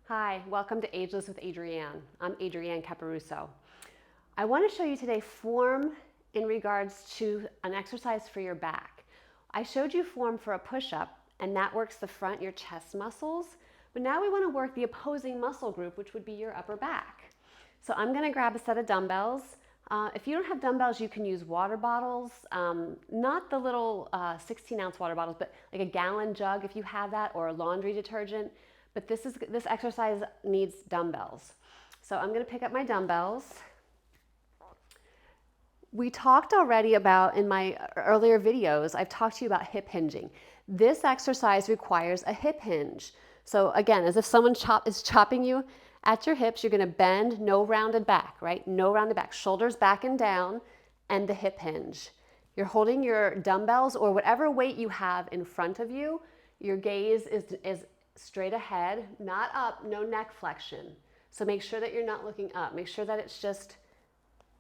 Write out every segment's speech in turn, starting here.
Hi, welcome to Ageless with Adrianne. I'm Adrianne Caparuso. I want to show you today form in regards to an exercise for your back. I showed you form for a push-up, and that works the front, your chest muscles, but now we want to work the opposing muscle group, which would be your upper back. So I'm going to grab a set of dumbbells. If you don't have dumbbells, you can use water bottles, not the little 16-ounce water bottles, but like a gallon jug if you have that, or a laundry detergent. But this exercise needs dumbbells. So I'm going to pick up my dumbbells. We talked already about, in my earlier videos, I've talked to you about hip hinging. This exercise requires a hip hinge. So again, as if someone is chopping you at your hips, you're going to bend, no rounded back, right? No rounded back, shoulders back and down, and the hip hinge. You're holding your dumbbells or whatever weight you have in front of you. Your gaze is straight ahead, not up, no neck flexion. So make sure that you're not looking up. Make sure that it's just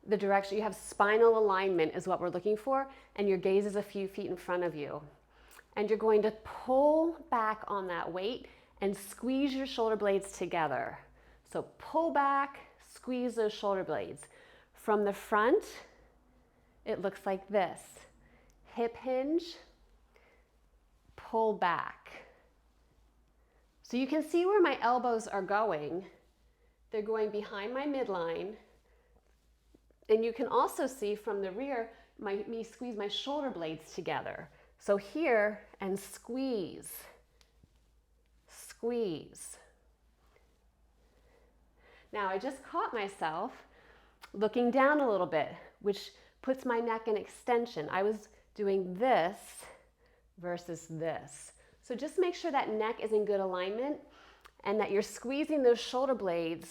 the direction. You have spinal alignment is what we're looking for, and your gaze is a few feet in front of you. And you're going to pull back on that weight and squeeze your shoulder blades together. So pull back, squeeze those shoulder blades. From the front, it looks like this. Hip hinge, pull back. So you can see where my elbows are going. They're going behind my midline. And you can also see from the rear, me squeeze my shoulder blades together. So here, and squeeze, squeeze. Now I just caught myself looking down a little bit, which puts my neck in extension. I was doing this versus this. So just make sure that neck is in good alignment and that you're squeezing those shoulder blades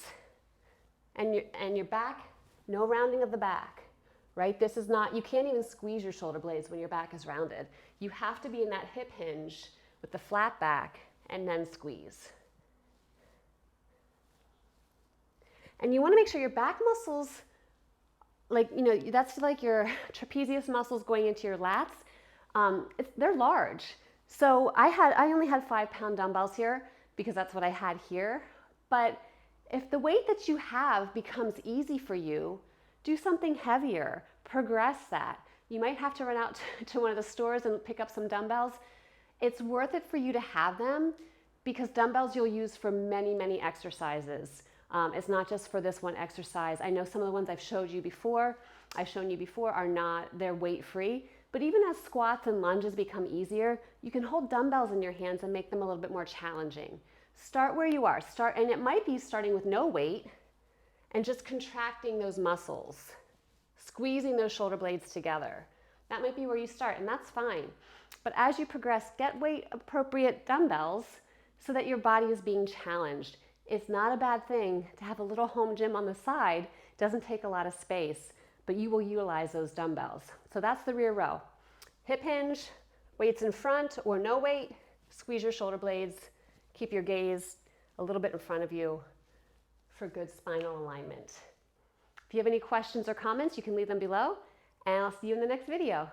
and your back, no rounding of the back, right? This is not, you can't even squeeze your shoulder blades when your back is rounded. You have to be in that hip hinge with the flat back and then squeeze. And you want to make sure your back muscles, that's like your trapezius muscles going into your lats. They're large. So I only had 5-pound dumbbells here because that's what I had here. But if the weight that you have becomes easy for you, do something heavier, progress that. You might have to run out to one of the stores and pick up some dumbbells. It's worth it for you to have them because dumbbells you'll use for many, many exercises. It's not just for this one exercise. I know some of the ones I've shown you before are not, they're weight free. But even as squats and lunges become easier, you can hold dumbbells in your hands and make them a little bit more challenging. Start where you are. And it might be starting with no weight and just contracting those muscles, squeezing those shoulder blades together. That might be where you start, and that's fine. But as you progress, get weight appropriate dumbbells so that your body is being challenged. It's not a bad thing to have a little home gym on the side. It doesn't take a lot of space, but you will utilize those dumbbells. So that's the rear row. Hip hinge, weights in front or no weight, squeeze your shoulder blades, keep your gaze a little bit in front of you for good spinal alignment. If you have any questions or comments, you can leave them below, and I'll see you in the next video.